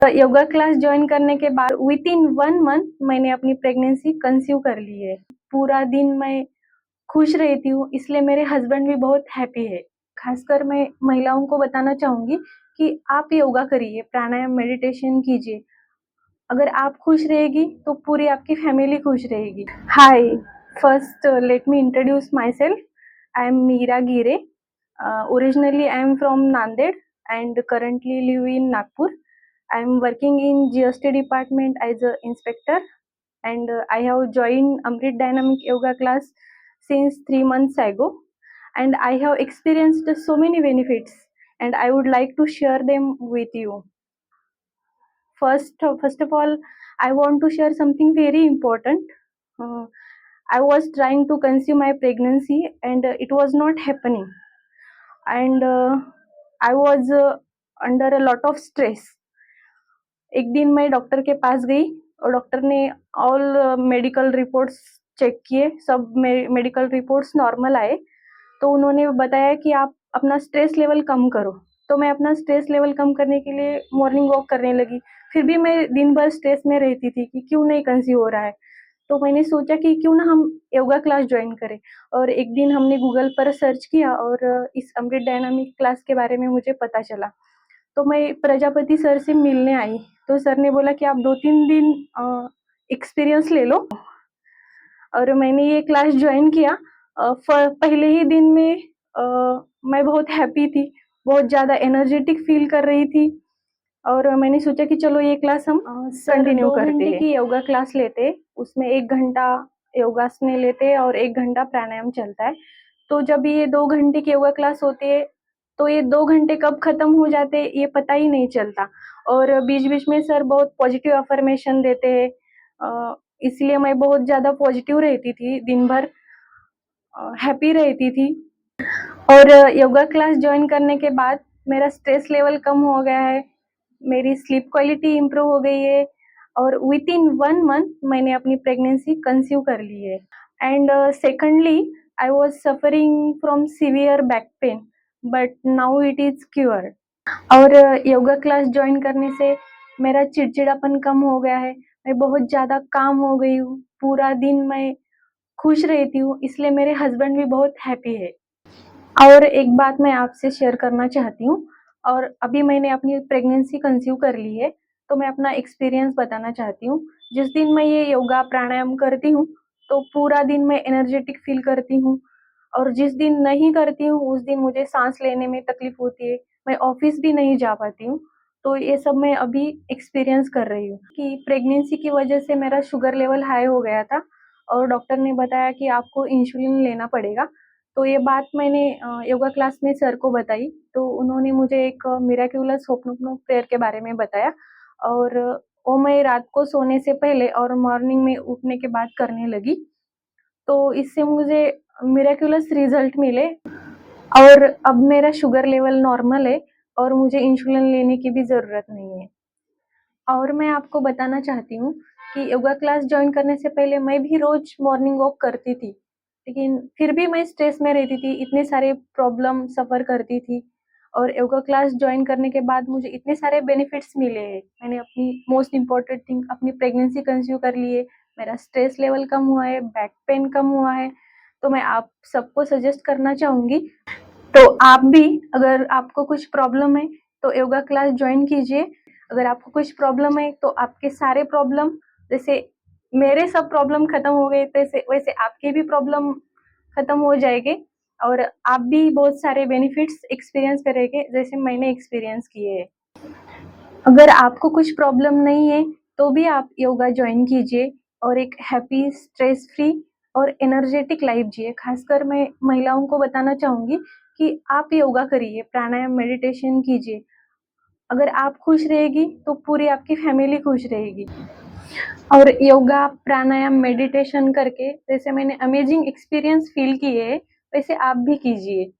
Yoga class join करने के बाद विद इन 1 मंथ मैंने अपनी प्रेगनेंसी कंसीव कर ली है। पूरा दिन मैं खुश रहती हूँ, इसलिए मेरे हस्बैंड भी बहुत हैप्पी है। खासकर मैं महिलाओं को बताना चाहूँगी कि आप योगा करिए, प्राणायाम, मेडिटेशन कीजिए। अगर आप खुश रहेगी, तो पूरी आपकी फैमिली खुश रहेगी। Hi, first let me introduce myself. I am Meera Gire. Originally I am from Nanded and currently live in Nagpur. I am working in GST department as an inspector, and I have joined Amrit Dynamic Yoga class since 3 months ago, and I have experienced so many benefits, and I would like to share them with you. First of all, I want to share something very important. Uh, I was trying to conceive my pregnancy, and it was not happening, and I was under a lot of stress. एक दिन मैं doctor के पास गई और doctor ने all medical reports check किए, सब medical reports normal आए। तो उन्होंने बताया कि आप अपना स्ट्रेस लेवल कम करो। तो मैं अपना स्ट्रेस लेवल कम करने के लिए मॉर्निंग वॉक करने लगी। फिर भी मैं दिन भर स्ट्रेस में रहती थी कि क्यों नहीं कंसीव हो रहा है। तो मैंने सोचा कि क्यों ना हम योगा क्लास ज्वाइन करें, और एक दिन हमने गूगल पर सर्च किया और इस अमृत डायनामिक क्लास के बारे में मुझे पता चला। तो मैं प्रजापति सर से मिलने आई, तो सर ने बोला कि आप 2-3 दिन एक्सपीरियंस ले लो, और मैंने ये क्लास ज्वाइन किया। पहले ही दिन में मैं बहुत हैप्पी थी, बहुत ज़्यादा एनर्जेटिक फील कर रही थी, और मैंने सोचा कि चलो ये क्लास हम कंटिन्यू करते हैं। 2 घंटे की योगा क्लास लेते, उसमें 1 घंटा योगासने लेते और 1 घंटा प्राणायाम चलता है। तो जब ये 2 घंटे की योगा क्लास होती है, तो ये 2 घंटे कब खत्म हो जाते ये पता ही नहीं चलता, और बीच-बीच में सर बहुत पॉजिटिव अफर्मेशन देते हैं। इसलिए मैं बहुत ज़्यादा पॉजिटिव रहती थी, दिन भर हैप्पी रहती थी। और योगा क्लास ज्वाइन करने के बाद मेरा स्ट्रेस लेवल कम हो गया है, मेरी स्लीप क्वालिटी इम्प्रूव हो गई है, और विद इन 1 मंथ मैंने अपनी प्रेगनेंसी कंसीव कर ली है। And secondly, I was suffering from severe back pain, but now it is cured. और योगा क्लास ज्वाइन करने से मेरा चिड़चिड़ापन कम हो गया है, मैं बहुत ज़्यादा काम हो गई हूँ, पूरा दिन मैं खुश रहती हूँ, इसलिए मेरे हस्बैंड भी बहुत हैप्पी है। और एक बात मैं आपसे शेयर करना चाहती हूँ, और अभी मैंने अपनी प्रेगनेंसी कंसीव कर ली है, तो मैं अपना एक्सपीरियंस बताना चाहती हूँ। जिस दिन मैं ये योगा प्राणायाम करती हूँ, तो पूरा दिन मैं एनर्जेटिक फील करती हूँ, और जिस दिन नहीं करती हूँ, उस दिन मुझे सांस लेने में तकलीफ होती है, मैं ऑफिस भी नहीं जा पाती हूँ। तो ये सब मैं अभी एक्सपीरियंस कर रही हूँ कि प्रेगनेंसी की वजह से मेरा शुगर लेवल हाई हो गया था, और डॉक्टर ने बताया कि आपको इंसुलिन लेना पड़ेगा। तो ये बात मैंने योगा क्लास में सर को बताई, तो उन्होंने मुझे एक मिराक्युलस होप्नोपोनोस प्रेयर के बारे में बताया, और वो मैं रात को सोने से पहले और मॉर्निंग में उठने के बाद करने लगी। तो इससे मुझे मिराक्युलस रिजल्ट मिले, और अब मेरा शुगर लेवल नॉर्मल है, और मुझे इंसुलिन लेने की भी ज़रूरत नहीं है। और मैं आपको बताना चाहती हूँ कि योगा क्लास ज्वाइन करने से पहले मैं भी रोज़ मॉर्निंग वॉक करती थी, लेकिन फिर भी मैं स्ट्रेस में रहती थी, इतने सारे प्रॉब्लम सफ़र करती थी, और योगा क्लास ज्वाइन करने के बाद मुझे इतने सारे बेनिफिट्स मिले हैं। मैंने अपनी मोस्ट इम्पोर्टेंट थिंग, अपनी प्रेगनेंसी कंसीव कर ली है, मेरा स्ट्रेस लेवल कम हुआ है, बैक पेन कम हुआ है। तो मैं आप सबको सजेस्ट करना चाहूँगी, तो आप भी, अगर आपको कुछ प्रॉब्लम है, तो योगा क्लास ज्वाइन कीजिए। अगर आपको कुछ प्रॉब्लम है, तो आपके सारे प्रॉब्लम, जैसे मेरे सब प्रॉब्लम खत्म हो गए, वैसे आपके भी प्रॉब्लम खत्म हो जाएंगे, और आप भी बहुत सारे बेनिफिट्स एक्सपीरियंस करेंगे, जैसे मैंने एक्सपीरियंस किए हैं। अगर आपको कुछ प्रॉब्लम नहीं है, तो भी आप योगा ज्वाइन कीजिए, और एक हैप्पी, स्ट्रेस फ्री और एनर्जेटिक लाइफ जिए। खासकर मैं महिलाओं को बताना चाहूँगी कि आप योगा करिए, प्राणायाम, मेडिटेशन कीजिए। अगर आप खुश रहेगी, तो पूरी आपकी फैमिली खुश रहेगी। और योगा, प्राणायाम, मेडिटेशन करके जैसे मैंने अमेजिंग एक्सपीरियंस फील किए हैं, वैसे आप भी कीजिए।